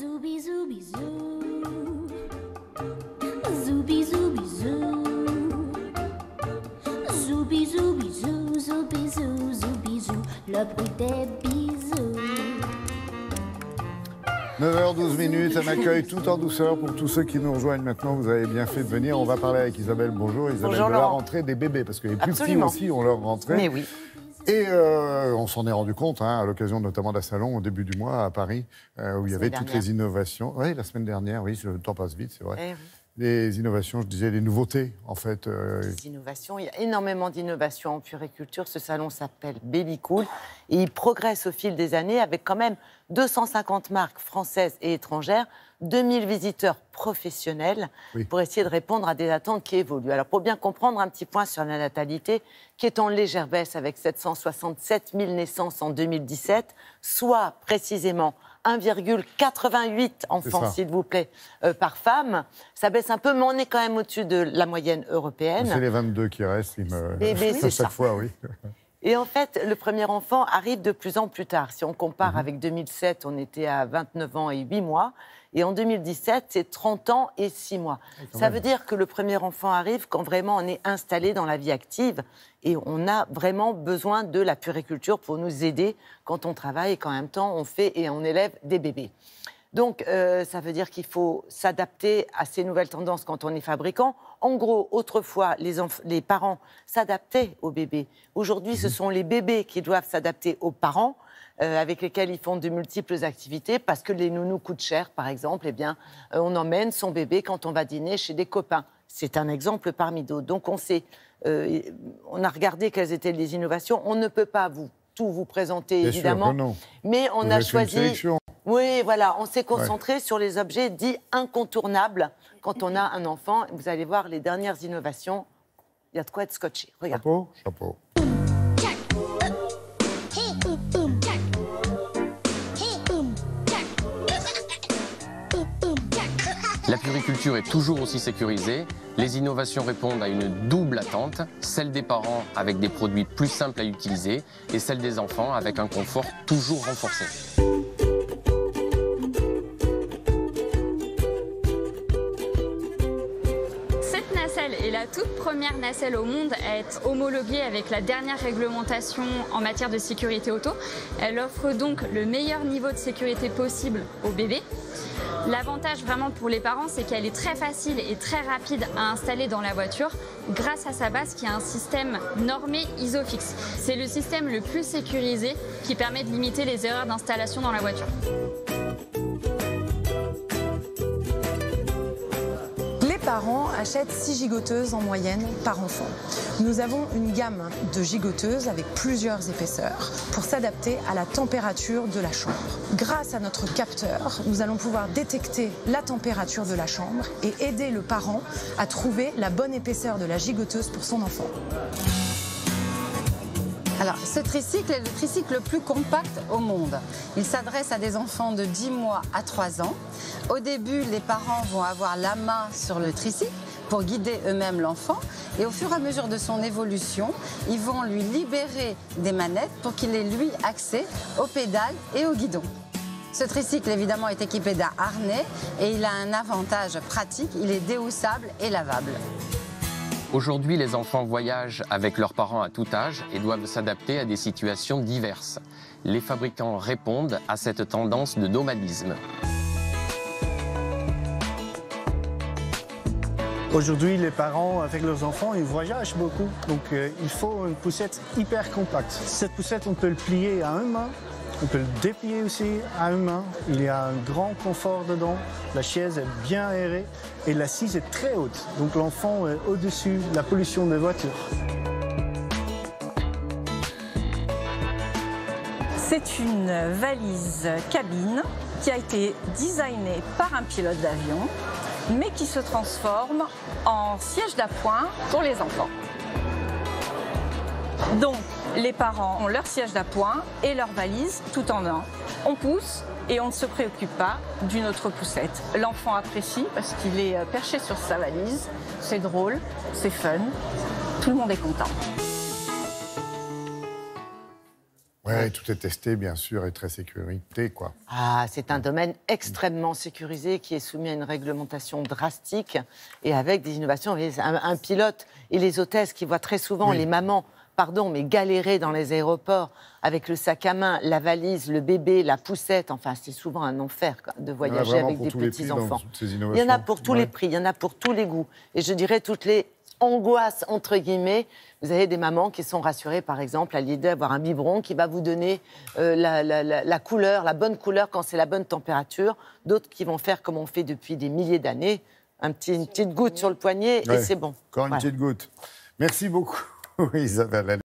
Zoubi zoubi zou. Zoubi zoubi zou. Zoubi zoubi zou, zoubi zou, zoubi zou. Le bruit des bisous. 9h12, un accueil tout en douceur pour tous ceux qui nous rejoignent maintenant. Vous avez bien fait de venir. On va parler avec Isabelle. Bonjour Isabelle, Bonjour, de la Laurent. rentrée des bébés, parce que les plus Absolument. petits aussi ont leur rentrée. Mais oui. Et on s'en est rendu compte, à l'occasion notamment d'un salon au début du mois à Paris, où il y avait toutes les innovations. Oui, la semaine dernière, oui, le temps passe vite, c'est vrai. Eh oui. Les innovations, je disais, les nouveautés, en fait. Les innovations, il y a énormément d'innovations en puériculture. Ce salon s'appelle Baby Cool et il progresse au fil des années avec quand même 250 marques françaises et étrangères, 2000 visiteurs professionnels pour essayer de répondre à des attentes qui évoluent. Alors, pour bien comprendre, un petit point sur la natalité, qui est en légère baisse avec 767 000 naissances en 2017, soit précisément 1,88 enfants, s'il vous plaît, par femme. Ça baisse un peu, mais on est quand même au-dessus de la moyenne européenne. C'est les 22 qui restent, Bébé, c'est chaque ça. fois, oui. Et en fait, le premier enfant arrive de plus en plus tard. Si on compare avec 2007, on était à 29 ans et 8 mois. Et en 2017, c'est 30 ans et 6 mois. Ça veut dire que le premier enfant arrive quand vraiment on est installé dans la vie active et on a vraiment besoin de la puériculture pour nous aider quand on travaille et qu'en même temps on fait et on élève des bébés. Donc, ça veut dire qu'il faut s'adapter à ces nouvelles tendances quand on est fabricant. En gros, autrefois, les parents s'adaptaient aux bébés. Aujourd'hui, ce sont les bébés qui doivent s'adapter aux parents, avec lesquels ils font de multiples activités, parce que les nounous coûtent cher, par exemple. Eh bien, on emmène son bébé quand on va dîner chez des copains. C'est un exemple parmi d'autres. Donc, on a regardé quelles étaient les innovations. On ne peut pas tout vous présenter, Bien évidemment. sûr que non. Mais on Vous a avez fait une choisi... sélection. Oui, voilà, on s'est concentré sur les objets dits incontournables quand on a un enfant. Vous allez voir les dernières innovations. Il y a de quoi être scotché. Regarde. Chapeau, chapeau. La puériculture est toujours aussi sécurisée. Les innovations répondent à une double attente, celle des parents avec des produits plus simples à utiliser et celle des enfants avec un confort toujours renforcé. Cette nacelle est la toute première nacelle au monde à être homologuée avec la dernière réglementation en matière de sécurité auto. Elle offre donc le meilleur niveau de sécurité possible aux bébés. L'avantage vraiment pour les parents, c'est qu'elle est très facile et très rapide à installer dans la voiture grâce à sa base qui a un système normé ISOFIX. C'est le système le plus sécurisé qui permet de limiter les erreurs d'installation dans la voiture. Les parents achètent 6 gigoteuses en moyenne par enfant. Nous avons une gamme de gigoteuses avec plusieurs épaisseurs pour s'adapter à la température de la chambre. Grâce à notre capteur, nous allons pouvoir détecter la température de la chambre et aider le parent à trouver la bonne épaisseur de la gigoteuse pour son enfant. Alors, ce tricycle est le tricycle le plus compact au monde. Il s'adresse à des enfants de 10 mois à 3 ans. Au début, les parents vont avoir la main sur le tricycle pour guider eux-mêmes l'enfant. Et au fur et à mesure de son évolution, ils vont lui libérer des manettes pour qu'il ait, lui, accès aux pédales et au guidon. Ce tricycle, évidemment, est équipé d'un harnais et il a un avantage pratique, il est déhaussable et lavable. Aujourd'hui, les enfants voyagent avec leurs parents à tout âge et doivent s'adapter à des situations diverses. Les fabricants répondent à cette tendance de nomadisme. Aujourd'hui, les parents, avec leurs enfants, ils voyagent beaucoup. Donc, il faut une poussette hyper compacte. Cette poussette, on peut le plier à une main. On peut le déplier aussi à une main. Il y a un grand confort dedans. La chaise est bien aérée et l'assise est très haute. Donc, l'enfant est au-dessus de la pollution des voitures. C'est une valise cabine qui a été designée par un pilote d'avion, mais qui se transforme en siège d'appoint pour les enfants. Donc, les parents ont leur siège d'appoint et leur valise tout en un. On pousse et on ne se préoccupe pas d'une autre poussette. L'enfant apprécie parce qu'il est perché sur sa valise. C'est drôle, c'est fun, tout le monde est content. Oui, tout est testé, bien sûr, et très sécurité, quoi. Ah, c'est un domaine extrêmement sécurisé qui est soumis à une réglementation drastique et avec des innovations. Vous voyez, un pilote et les hôtesses qui voient très souvent les mamans, mais galérer dans les aéroports avec le sac à main, la valise, le bébé, la poussette. Enfin, c'est souvent un enfer de voyager avec des petits-enfants. Il y en a pour tous les prix, il y en a pour tous les goûts. Et je dirais toutes les angoisses, entre guillemets. Vous avez des mamans qui sont rassurées, par exemple, à l'idée d'avoir un biberon qui va vous donner la couleur, la bonne couleur quand c'est la bonne température. D'autres qui vont faire comme on fait depuis des milliers d'années, une petite goutte sur le poignet et c'est bon. Encore une petite goutte. Merci beaucoup, Isabelle.